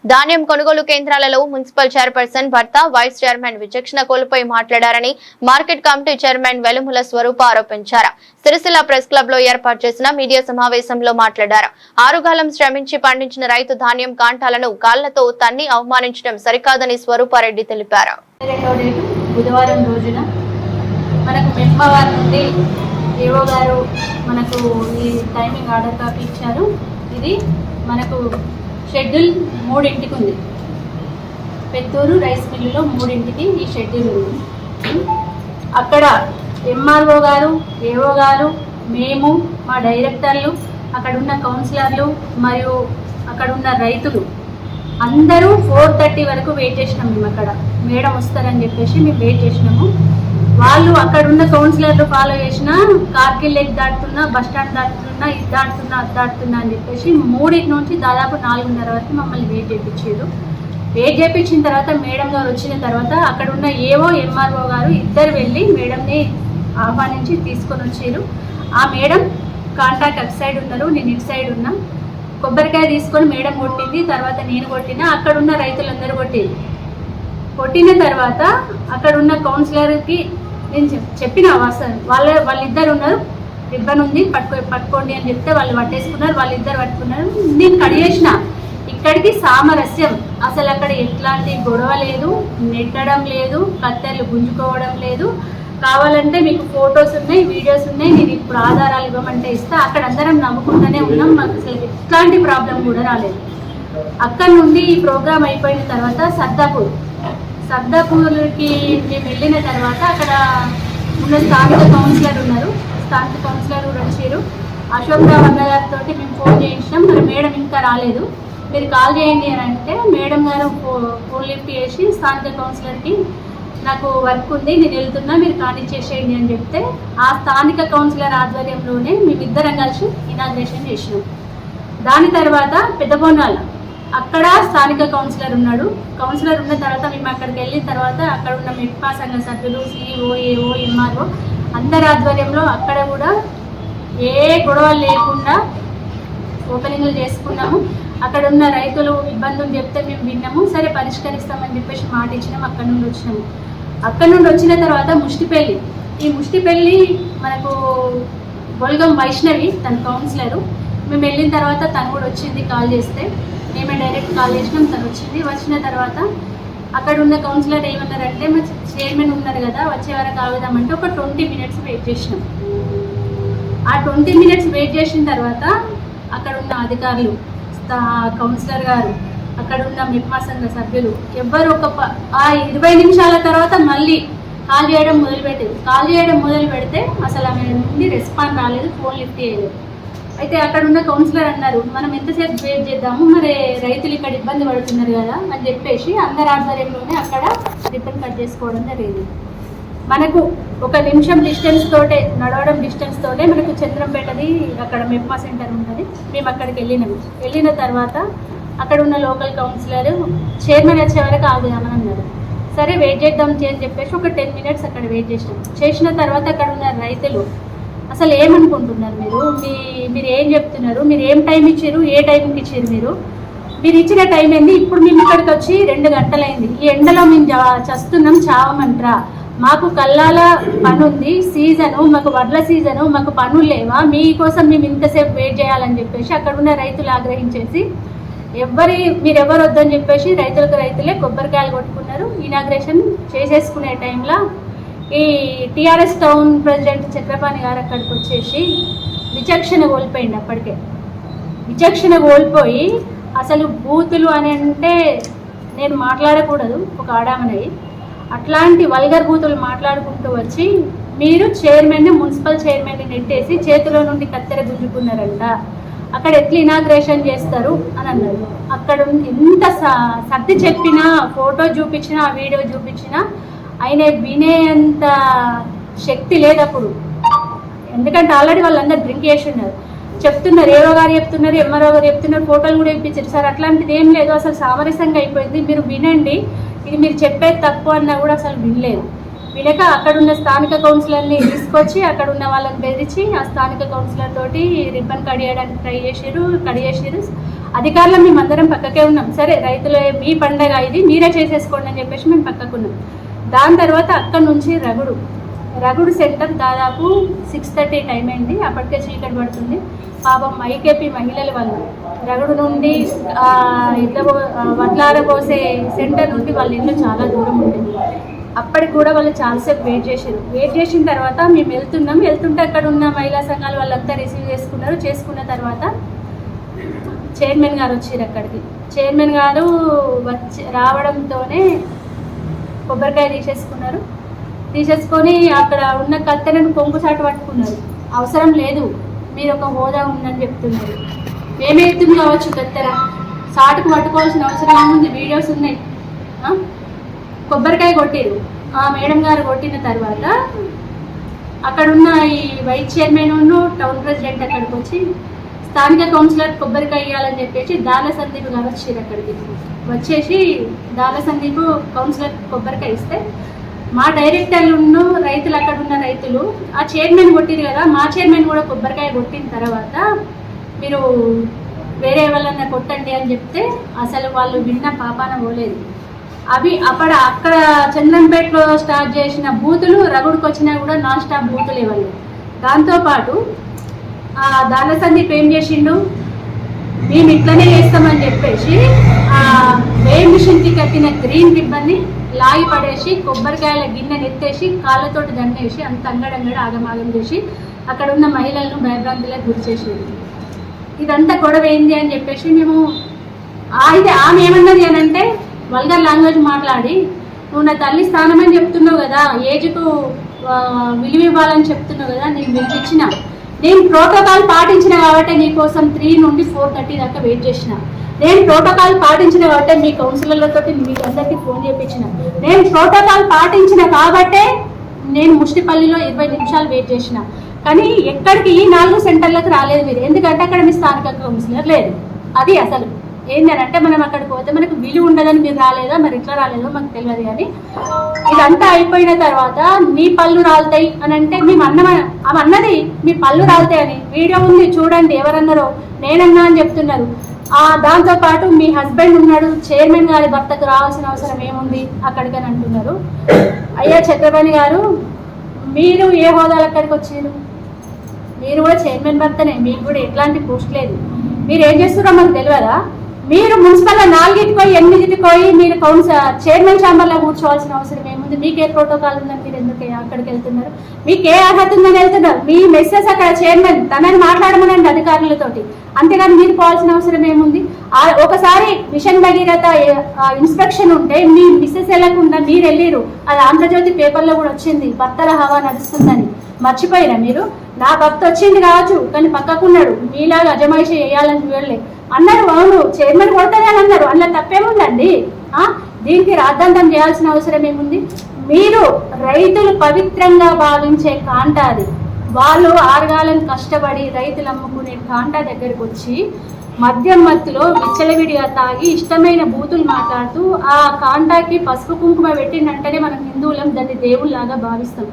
ధాన్యం కొనుగోలు కేంద్రాలలో మున్సిపల్ చైర్పర్సన్ భర్త వైస్ చైర్మన్ విచక్షణ కోల్పోయి మాట్లాడారని మార్కెట్ కమిటీ చైర్మన్ వెలుముల స్వరూప ఆరోపించారు. సిరిసిల్ల ప్రెస్ క్లబ్ లో ఏర్పాటు చేసిన మీడియా సమావేశంలో మాట్లాడారు. ఆరుగాలం శ్రమించి పండించిన రైతు ధాన్యం కాంటాలను కాళ్లతో తన్ని అవమానించడం సరికాదని స్వరూపారెడ్డి తెలిపారు. బుధవారం రోజున మనకు మెట్మవారి నుండి ఏవో గారు మనకు ఈ టైమింగ్ ఆర్డర్ కాపీ ఇచ్చారు. ఇది మనకు షెడ్యూల్ 3ంటికి ఉంది. పెత్తూరు రైస్ మిల్లులో 3ంటికి ఈ షెడ్యూల్ ఉంది. అక్కడ ఎంఆర్ఓ గారు, ఏఓ గారు, మేము, మా డైరెక్టర్లు, అక్కడున్న కౌన్సిలర్లు మరియు అక్కడున్న రైతులు అందరూ 4:30 వరకు వెయిట్ చేసినాం. మేము అక్కడ మేడం వస్తారని చెప్పేసి మేము వెయిట్ చేసినాము. వాళ్ళు అక్కడున్న కౌన్సిలర్లు ఫాలో చేసిన కార్గిల్ లెక్ దాటుతున్నా, బస్టాండ్ దాటుతున్నా, ఇది దాటుతున్నా, అది దాటుతున్నా అని చెప్పేసి 3 నుంచి దాదాపు 4:30 వరకు మమ్మల్ని వెయిట్ చేయించారు. వెయిట్ చేయించిన తర్వాత మేడం గారు వచ్చిన తర్వాత అక్కడున్న ఏవో ఎంఆర్ఓ గారు ఇద్దరు వెళ్ళి మేడంని ఆహ్వానించి తీసుకొని వచ్చారు. ఆ మేడం కాంటాక్ట్ అటు సైడ్ ఉన్నారు, నేను ఇటు సైడ్ ఉన్నా. కొబ్బరికాయ తీసుకొని మేడం కొట్టింది, తర్వాత నేను కొట్టినా, అక్కడున్న రైతులందరూ కొట్టిన తర్వాత అక్కడున్న కౌన్సిలర్కి నేను చెప్పిన వాళ్ళిద్దరు ఉన్నారు, రిబ్బన్ ఉంది పట్టుకోండి అని చెప్తే వాళ్ళు పట్టేసుకున్నారు. వాళ్ళిద్దరు పట్టుకున్నారు. నేను కడిగేసిన. ఇక్కడికి సామరస్యం, అసలు అక్కడ ఎట్లాంటి గొడవ లేదు, నెట్టడం లేదు, కత్తెరలు గుంజుకోవడం లేదు. కావాలంటే మీకు ఫొటోస్ ఉన్నాయి, వీడియోస్ ఉన్నాయి, నేను ఇప్పుడు ఆధారాలు ఇవ్వమంటే ఇస్తా. అక్కడ అందరం నమ్ముకుంటూనే ఉన్నాం. మాకు అసలు ఎట్లాంటి ప్రాబ్లం కూడా రాలేదు. అక్కడి నుండి ఈ ప్రోగ్రామ్ అయిపోయిన తర్వాత సర్దాపూర్కి మేము వెళ్ళిన తర్వాత అక్కడ ఉన్న స్థానిక కౌన్సిలర్ ఉన్నారు. స్థానిక కౌన్సిలర్ కూడా వచ్చారు. అశోక్ రావు అన్న గారితో మేము ఫోన్ చేయించినాం. మరి మేడం ఇంకా రాలేదు, మీరు కాల్ చేయండి అని అంటే మేడం గారు ఫోన్ లిఫ్ట్ చేసి స్థానిక కౌన్సిలర్కి నాకు వర్క్ ఉంది, నేను వెళ్తున్నా, మీరు కానిచ్చేసేయండి అని చెప్తే ఆ స్థానిక కౌన్సిలర్ ఆధ్వర్యంలోనే మేమిద్దరం కలిసి ఇనాగ్రేషన్ చేసినాం. దాని తర్వాత పెద్దబోనాల అక్కడ స్థానిక కౌన్సిలర్ ఉన్నాడు. కౌన్సిలర్ ఉన్న తర్వాత మేము అక్కడికి వెళ్ళిన తర్వాత అక్కడ ఉన్న మెట్పా సంఘ సభ్యులు, సిఇఓ, ఏఓ, ఎంఆర్ఓ అందరి ఆధ్వర్యంలో అక్కడ కూడా ఏ గొడవలు లేకుండా ఓపెనింగ్లు చేసుకున్నాము. అక్కడ ఉన్న రైతులు ఇబ్బందులు చెప్తే మేము విన్నాము, సరే పరిష్కరిస్తామని చెప్పేసి మాట ఇచ్చినాము. అక్కడ నుండి వచ్చినాము. అక్కడ నుండి వచ్చిన తర్వాత ముష్టిపల్లి, ఈ ముష్టిపల్లి మనకు బొల్గం వైష్ణవి తన కౌన్సిలరు. మేము వెళ్ళిన తర్వాత తను కూడా వచ్చింది, కాల్ చేస్తే మేమే డైరెక్ట్ కాల్ చేసినాం. తను వచ్చిన తర్వాత అక్కడ ఉన్న కౌన్సిలర్ ఏమన్నారంటే మా చైర్మన్ ఉన్నారు కదా, వచ్చే వరకు ఆగుదామంటే ఒక 20 minutes వెయిట్ చేసినాం. ఆ 20 minutes వెయిట్ చేసిన తర్వాత అక్కడ ఉన్న అధికారులు, కౌన్సిలర్ గారు, అక్కడ ఉన్న మెప్మా సంఘ సభ్యులు ఎవ్వరు ఆ 20 నిమిషాల తర్వాత మళ్ళీ కాల్ చేయడం మొదలుపెట్టారు. కాల్ చేయడం మొదలు పెడితే అసలు ఆమె నుండి రెస్పాండ్ రాలేదు, ఫోన్ లిఫ్ట్ చేయలేదు. అయితే అక్కడ ఉన్న కౌన్సిలర్ అన్నారు, మనం ఎంతసేపు వెయిట్ చేద్దాము, మరి రైతులు ఇక్కడ ఇబ్బంది పడుతున్నారు కదా అని చెప్పేసి అందరి ఆధ్వర్యంలోనే అక్కడ రిబ్బన్ కట్ చేసుకోవడం జరిగింది. మనకు 1 నిమిషం డిస్టెన్స్ తోటే, నడవడం డిస్టెన్స్ తోటే మనకు చంద్రంపేటది అక్కడ మెప్మా సెంటర్ ఉంటుంది. మేము అక్కడికి వెళ్ళిన తర్వాత అక్కడ ఉన్న లోకల్ కౌన్సిలర్ చైర్మన్ వచ్చే వరకు ఆగుదామని అన్నారు. సరే వెయిట్ చేద్దాం అని చెప్పేసి ఒక 10 minutes అక్కడ వెయిట్ చేసిన తర్వాత అక్కడ ఉన్న రైతులు అసలు ఏమనుకుంటున్నారు, మీరు ఏం చెప్తున్నారు, మీరు ఏం టైం ఇచ్చారు, ఏ టైంకి ఇచ్చారు, మీరు ఇచ్చిన టైం ఏంది, ఇప్పుడు మేము ఇక్కడికి వచ్చి 2 గంటలైంది, ఈ ఎండలో మేము చస్తున్నాం, చావమంటారా, మాకు కల్లాల పని ఉంది, సీజను, మాకు వడ్ల సీజను, మాకు పనులు లేవా, మీకోసం మేము ఇంతసేపు వెయిట్ చేయాలని చెప్పేసి అక్కడ ఉన్న రైతులు ఆగ్రహించేసి మీరెవరు వద్దని చెప్పేసి రైతులే కొబ్బరికాయలు కొట్టుకున్నారు. ఇనాగ్రేషన్ చేసేసుకునే టైంలో ఈ టీఆర్ఎస్ టౌన్ ప్రెసిడెంట్ చక్రపాణి గారు అక్కడికి వచ్చేసి విచక్షణ కోల్పోయింది. అప్పటికే విచక్షణ కోల్పోయి అసలు బూతులు అని అంటే నేను మాట్లాడకూడదు ఒక ఆడామనయ్యి, అట్లాంటి వల్గర్ బూతులు మాట్లాడుకుంటూ వచ్చి మీరు మున్సిపల్ చైర్మన్ని నెట్టేసి చేతిలో నుండి కత్తెర గుంజుకున్నారంట, అక్కడ ఎట్లా ఇనాగ్రేషన్ చేస్తారు అని అన్నారు. అక్కడ ఎంత సర్ది చెప్పినా, ఫోటో చూపించినా, వీడియో చూపించినా ఆయన వినేంత శక్తి లేదు అప్పుడు. ఎందుకంటే ఆల్రెడీ వాళ్ళందరూ డ్రింక్ చేసి ఉన్నారు, చెప్తున్నారు, ఏవో గారు చెప్తున్నారు, ఎంఆర్ఓ గారు చెప్తున్నారు, ఫోటోలు కూడా ఇప్పించారు. సార్ అట్లాంటిది ఏం లేదు, అసలు సామరస్యంగా అయిపోయింది, మీరు వినండి, ఇది మీరు చెప్పేది తప్పు అన్నా కూడా అసలు వినలేదు. వినక అక్కడున్న స్థానిక కౌన్సిలర్ని తీసుకొచ్చి అక్కడ ఉన్న వాళ్ళని బెదిరించి ఆ స్థానిక కౌన్సిలర్ తోటి రిబ్బన్ కడియడానికి ట్రై చేసారు. అధికారులు మేమందరం పక్కకే ఉన్నాం. సరే రైతుల మీ పండగ ఇది మీరే చేసేసుకోండి అని చెప్పేసి మేము పక్కకున్నాం. దాని తర్వాత అక్కడ నుంచి రగుడు సెంటర్ దాదాపు 6:30 టైం అయింది. అప్పటికే చీకటి పడుతుంది. పాపం ఐకేపీ మహిళల వల్ల రగుడు నుండి వడ్లార పోసే సెంటర్ నుండి వాళ్ళ ఇల్లు చాలా దూరం ఉండేది. అప్పటికి కూడా వాళ్ళు చాలాసేపు వెయిట్ చేసిన తర్వాత మేము వెళ్తుంటే అక్కడ ఉన్న మహిళా సంఘాలు వాళ్ళంతా రిసీవ్ చేసుకున్న తర్వాత చైర్మన్ గారు వచ్చారు. అక్కడికి చైర్మన్ గారు రావడంతోనే కొబ్బరికాయ తీసేసుకొని అక్కడ ఉన్న కత్తెలను కొంగు చాటు పట్టుకున్నారు. అవసరం లేదు, మీరు ఒక హోదా ఉందని చెప్తున్నారు. మేమే ఎత్తులు కావచ్చు, కత్తెర చాటుకు పట్టుకోవాల్సిన అవసరం ఏముంది? వీడియోస్ ఉన్నాయి. కొబ్బరికాయ కొట్టిరు. ఆ మేడం గారు కొట్టిన తర్వాత అక్కడున్న ఈ వైస్ చైర్మన్ టౌన్ ప్రెసిడెంట్ అక్కడికి వచ్చి స్థానిక కౌన్సిలర్ కొబ్బరికాయ ఇవ్వాలని చెప్పేసి దాల సందీప్ గారు వచ్చారు. అక్కడికి వచ్చేసి దాల సందీప్ కౌన్సిలర్ కొబ్బరికాయ ఇస్తే మా డైరెక్టర్లు రైతులు అక్కడ ఉన్న రైతులు ఆ చైర్మన్ కొట్టిరు కదా, మా చైర్మన్ కూడా కొబ్బరికాయ కొట్టిన తర్వాత మీరు వేరే వాళ్ళన్నా కొట్టండి అని చెప్తే అసలు వాళ్ళు విన్న పాపాన పోలేదు. అవి అక్కడ చంద్రంపేటలో స్టార్ట్ చేసిన బూతులు రగుడికి వచ్చినా కూడా నాన్ స్టాప్ బూతులు ఇవ్వాలి. దాంతోపాటు దాని సందీప్ ఏం చేసిండు, మేము ఇట్లనే చేస్తామని చెప్పేసి వేయి మిషన్కి కట్టిన గ్రీన్ రిబ్బన్ని లాగి పడేసి కొబ్బరికాయల గిన్నెని ఎత్తేసి కాళ్ళతోటి దండేసి అంత అంగడంగడ ఆగమాగం చేసి అక్కడ ఉన్న మహిళలను భయభ్రాంతులకు గురి చేసేది. ఇదంతా గొడవ ఏంది అని చెప్పేసి మేము అయితే ఆమె ఏమన్నది అని అంటే వల్గర్ లాంగ్వేజ్ మాట్లాడి, నువ్వు నా తల్లి స్థానం అని చెప్తున్నావు కదా, ఏజ్కు విలువ ఇవ్వాలని చెప్తున్నావు కదా, నేను విలువిచ్చిన, నేను ప్రోటోకాల్ పాటించిన కాబట్టి నీకోసం 3 నుండి 4:30 దాకా వెయిట్ చేసిన, నేను ప్రోటోకాల్ పాటించిన కాబట్టే మీ కౌన్సిలర్లతో మీకు అందరికీ ఫోన్ చేయించిన, నేను ప్రోటోకాల్ పాటించిన కాబట్టే నేను ముష్టిపల్లిలో 20 నిమిషాలు వెయిట్ చేసిన. కానీ ఎక్కడికి ఈ 4 సెంటర్లకు రాలేదు మీరు, ఎందుకంటే అక్కడ మీ స్థానిక కౌన్సిలర్ లేదు. అది అసలు ఏంటంటే మనం అక్కడికి పోతే మనకు విలువ ఉండదని మీరు రాలేదా, మరి ఇట్లా రాలేదో మాకు తెలియదు. కానీ ఇదంతా అయిపోయిన తర్వాత మీ పళ్ళు రాలుతాయి అని అంటే మేము అన్నది మీ పళ్ళు రాలుతాయి అని వీడియో ఉంది చూడండి, ఎవరన్నారో నేనన్నా అని చెప్తున్నారు. దాంతోపాటు మీ హస్బెండ్ ఉన్నాడు, చైర్మన్ గారి భర్తకు రావాల్సిన అవసరం ఏముంది అక్కడికని అంటున్నారు. అయ్యా చక్రపాణి గారు, మీరు ఏ హోదాలు అక్కడికి వచ్చారు? మీరు కూడా చైర్మన్ భర్తనే, మీకు కూడా ఎట్లాంటి పోస్ట్ లేదు. మీరు ఏం చేస్తున్నారో మాకు తెలియదా? మీరు మున్సిపల్ 4కి పోయి 8కి పోయి మీరు చైర్మన్ ఛాంబర్లో కూర్చోవాల్సిన అవసరం ఏముంది? మీకే ప్రోటోకాల్ ఉందని మీరు ఎందుకు అక్కడికి వెళ్తున్నారు? మీకు ఏ అర్హత ఉందని వెళ్తున్నారు? మీ మెసేజ్ అక్కడ చైర్మన్ తనని మాట్లాడమనండి అధికారులతోటి, అంతేగాని మీరు పోవాల్సిన అవసరం ఏముంది? ఒకసారి మిషన్ భగీరథ ఇన్స్పెక్షన్ ఉంటే మీ మిస్సెస్ వెళ్ళకుండా మీరు వెళ్ళిరు, అది ఆంధ్రజ్యోతి పేపర్లో కూడా వచ్చింది, భర్తల హవా నడుస్తుందని. మర్చిపోయినా మీరు? నా భర్త వచ్చింది కావచ్చు, కానీ పక్కకున్నాడు, మీలాగా అజమాయిషి వేయాలని చూడలే అన్నారు. అవును, చైర్మన్ కొడతానే అని అన్నారు, అందులో తప్పేముందండి? దీనికి రాద్ధాంతం చేయాల్సిన అవసరం ఏముంది? మీరు రైతులు పవిత్రంగా భావించే కాంటా అది, వాళ్ళు ఆరుగాలను కష్టపడి రైతులు అమ్ముకునే కాంటా దగ్గరకు వచ్చి మద్యం మత్తులో విచ్చలవిడిగా తాగి ఇష్టమైన బూతులు మాట్లాడుతూ ఆ కాంటాకి పసుపు కుంకుమ పెట్టిందంటేనే మనం హిందువులం దాన్ని దేవుళ్ళలాగా భావిస్తాం.